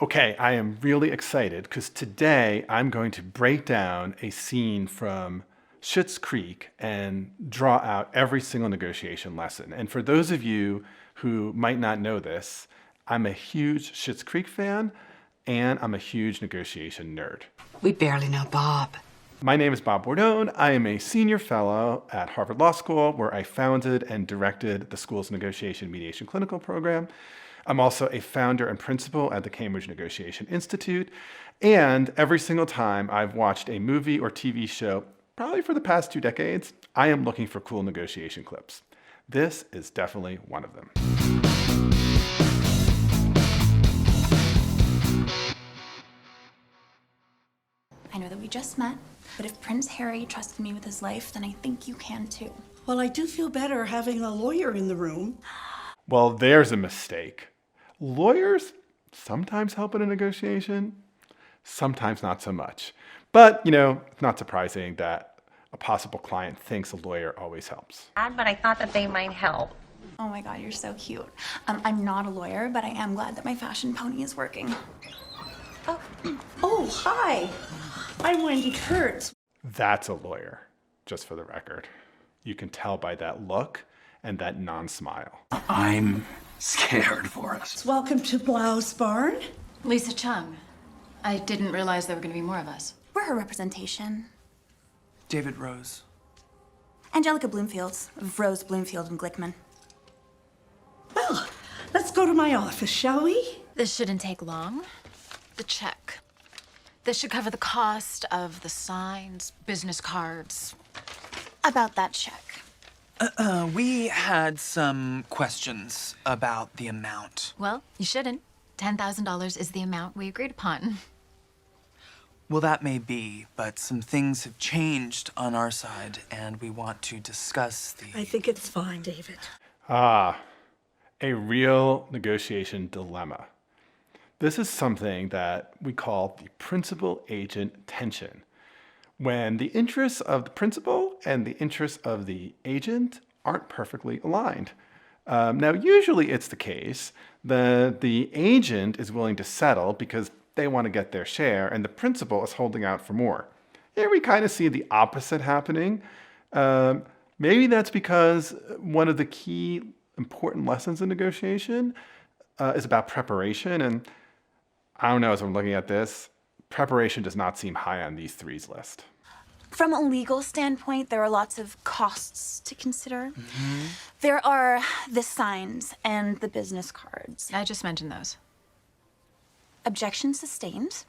Okay, I am really excited because today I'm going to break down a scene from Schitts Creek and draw out every single negotiation lesson. And for those of you who might not know this, I'm a huge Schitts Creek fan and I'm a huge negotiation nerd. We barely know Bob. My name is Bob Bordone. I am a senior fellow at Harvard Law School, where I founded and directed the school's negotiation mediation clinical program. I'm also a founder and principal at the Cambridge Negotiation Institute. And every single time I've watched a movie or TV show, probably for the past 2 decades, I am looking for cool negotiation clips. This is definitely one of them. I know that we just met, but if Prince Harry trusted me with his life, then I think you can too. Well, I do feel better having a lawyer in the room. Well, there's a mistake. Lawyers sometimes help in a negotiation, sometimes not so much. But, it's not surprising that a possible client thinks a lawyer always helps. But I thought that they might help. Oh my God, you're so cute. I'm not a lawyer, but I am glad that my fashion pony is working. Oh, hi. I'm Wendy Kurtz. That's a lawyer, just for the record. You can tell by that look and that non-smile. I'm scared for us. Welcome to Blouse Barn. Lisa Chung. I didn't realize there were going to be more of us. We're her representation. David Rose. Angelica Bloomfield, of Rose, Bloomfield, and Glickman. Well, let's go to my office, shall we? This shouldn't take long. The check. This should cover the cost of the signs, business cards. About that check. We had some questions about the amount. Well, you shouldn't. $10,000 is the amount we agreed upon. Well, that may be, but some things have changed on our side, and we want to discuss the... I think it's fine, David. A real negotiation dilemma. This is something that we call the principal-agent tension, when the interests of the principal and the interests of the agent aren't perfectly aligned. Now, usually it's the case that the agent is willing to settle because they want to get their share, and the principal is holding out for more. Here we kind of see the opposite happening. Maybe that's because one of the key important lessons in negotiation is about preparation, and I don't know, as I'm looking at this, preparation does not seem high on these threes list. From a legal standpoint, there are lots of costs to consider. There are the signs and the business cards. I just mentioned those. Objection sustained.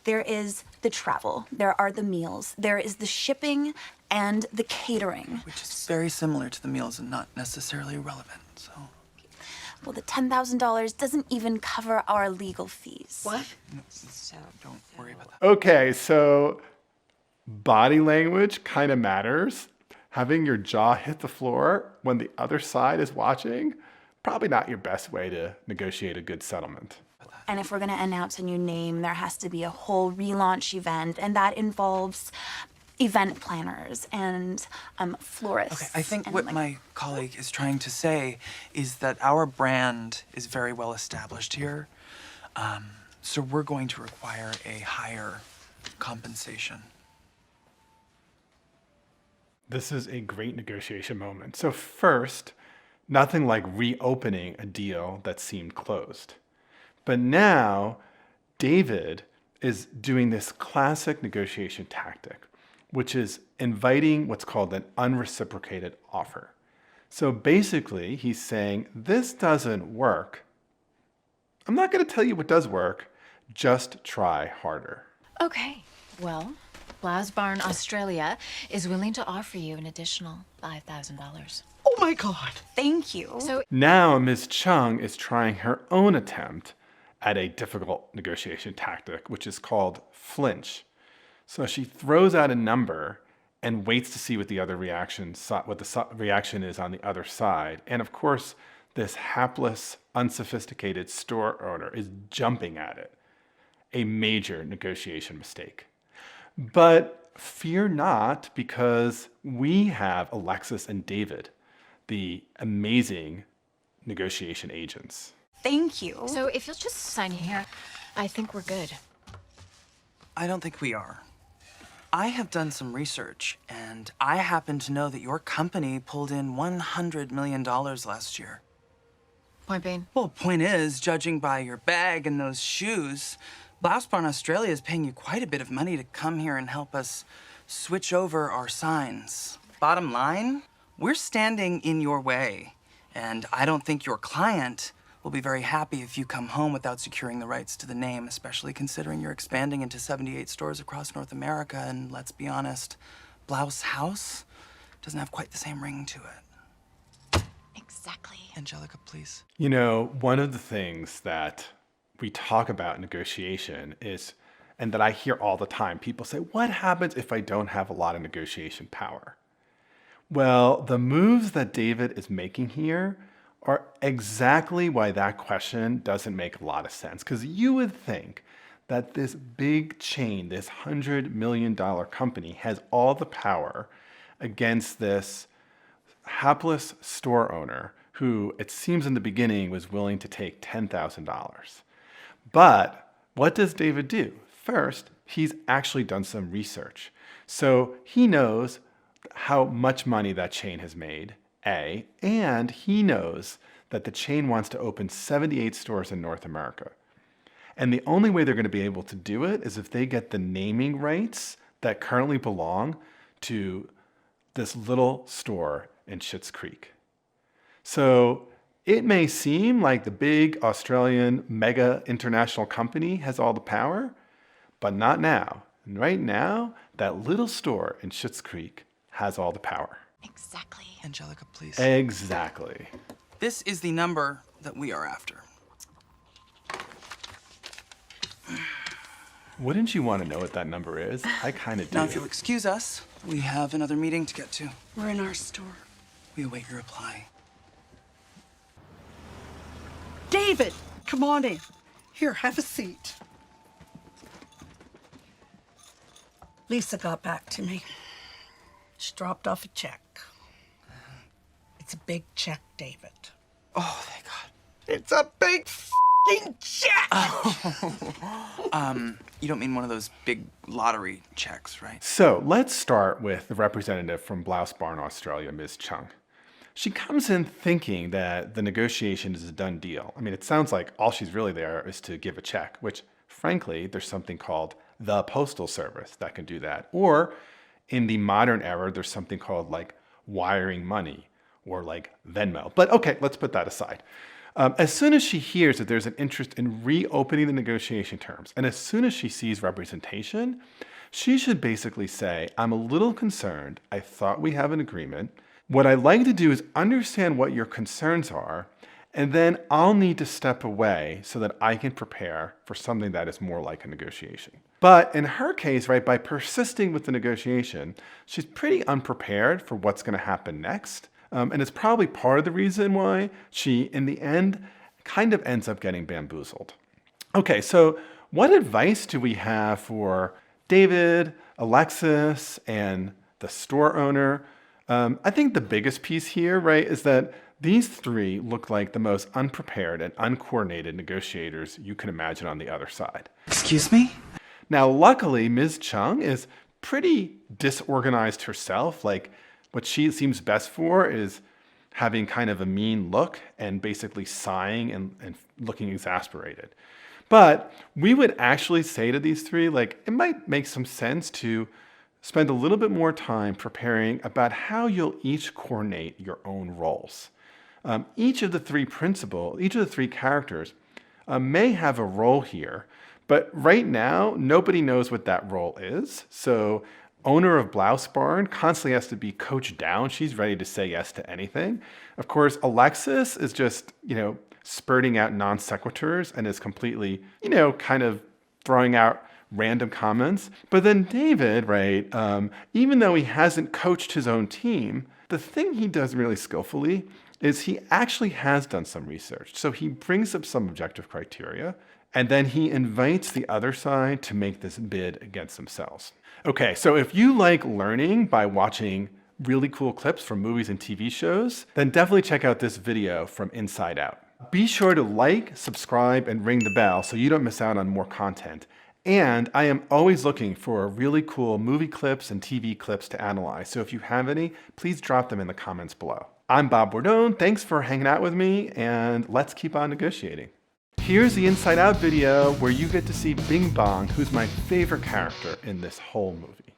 There is the travel. There are the meals. There is the shipping and the catering. Which is very similar to the meals and not necessarily relevant, so... Well, the $10,000 doesn't even cover our legal fees. What? Don't worry about that. Okay, so body language kind of matters. Having your jaw hit the floor when the other side is watching, probably not your best way to negotiate a good settlement. And if we're going to announce a new name, there has to be a whole relaunch event, and that involves event planners and florists. Okay, I think and, what my colleague is trying to say is that our brand is very well established here, so we're going to require a higher compensation. This is a great negotiation moment. So first, nothing like reopening a deal that seemed closed. But now, David is doing this classic negotiation tactic, which is inviting what's called an unreciprocated offer. So basically, he's saying, this doesn't work. I'm not going to tell you what does work, just try harder. Okay, well, Blouse Barn Australia is willing to offer you an additional $5,000. Oh my God. Thank you. So Now, Ms. Chung is trying her own attempt at a difficult negotiation tactic, which is called flinch. So she throws out a number and waits to see what the reaction is on the other side. And of course, this hapless, unsophisticated store owner is jumping at it. A major negotiation mistake. But fear not, because we have Alexis and David, the amazing negotiation agents. Thank you. So if you'll just sign here. I think we're good. I don't think we are. I have done some research, and I happen to know that your company pulled in $100 million last year. Point being? Well, point is, judging by your bag and those shoes, Blouse Barn Australia is paying you quite a bit of money to come here and help us switch over our signs. Bottom line, we're standing in your way, and I don't think your client will be very happy if you come home without securing the rights to the name, especially considering you're expanding into 78 stores across North America, and let's be honest, Blouse House doesn't have quite the same ring to it. Exactly. Angelica, please. You know, one of the things that we talk about in negotiation is, and that I hear all the time, people say, what happens if I don't have a lot of negotiation power? Well, the moves that David is making here are exactly why that question doesn't make a lot of sense. Because you would think that this big chain, this $100 million company, has all the power against this hapless store owner who, it seems in the beginning, was willing to take $10,000. But what does David do? First, he's actually done some research. So he knows how much money that chain has made, A, and he knows that the chain wants to open 78 stores in North America. And the only way they're going to be able to do it is if they get the naming rights that currently belong to this little store in Schitts Creek. So it may seem like the big Australian mega international company has all the power, but not now. And right now, that little store in Schitts Creek has all the power. Exactly. Angelica, please. Exactly. This is the number that we are after. Wouldn't you want to know what that number is? I kind of do. Now, if you'll excuse us, we have another meeting to get to. We're in our store. We await your reply. David, come on in. Here, have a seat. Lisa got back to me. She dropped off a check. It's a big check, David. Oh, thank God. It's a big f***ing check! You don't mean one of those big lottery checks, right? So let's start with the representative from Blouse Barn Australia, Ms. Chung. She comes in thinking that the negotiation is a done deal. I mean, it sounds like all she's really there is to give a check, which frankly, there's something called the Postal Service that can do that. Or in the modern era, there's something called like wiring money or like Venmo. But okay, let's put that aside. As soon as she hears that there's an interest in reopening the negotiation terms, and as soon as she sees representation, she should basically say, I'm a little concerned. I thought we have an agreement. What I'd like to do is understand what your concerns are, and then I'll need to step away so that I can prepare for something that is more like a negotiation. But in her case, right, by persisting with the negotiation, she's pretty unprepared for what's going to happen next. And it's probably part of the reason why she, in the end, kind of ends up getting bamboozled. Okay, so what advice do we have for David, Alexis, and the store owner? I think the biggest piece here, right, is that these three look like the most unprepared and uncoordinated negotiators you can imagine on the other side. Excuse me? Now, luckily, Ms. Chung is pretty disorganized herself. Like, what she seems best for is having kind of a mean look and basically sighing and looking exasperated. But we would actually say to these three, like, it might make some sense to spend a little bit more time preparing about how you'll each coordinate your own roles. Each of the three characters may have a role here, but right now, nobody knows what that role is. So owner of Blouse Barn constantly has to be coached down. She's ready to say yes to anything. Of course, Alexis is just, spurting out non sequiturs and is completely, kind of throwing out random comments. But then David, right, even though he hasn't coached his own team, the thing he does really skillfully is he actually has done some research. So he brings up some objective criteria, and then he invites the other side to make this bid against themselves. Okay, so if you like learning by watching really cool clips from movies and TV shows, then definitely check out this video from Inside Out. Be sure to like, subscribe, and ring the bell so you don't miss out on more content. And I am always looking for really cool movie clips and TV clips to analyze. So if you have any, please drop them in the comments below. I'm Bob Bordone. Thanks for hanging out with me, and let's keep on negotiating. Here's the Inside Out video where you get to see Bing Bong, who's my favorite character in this whole movie.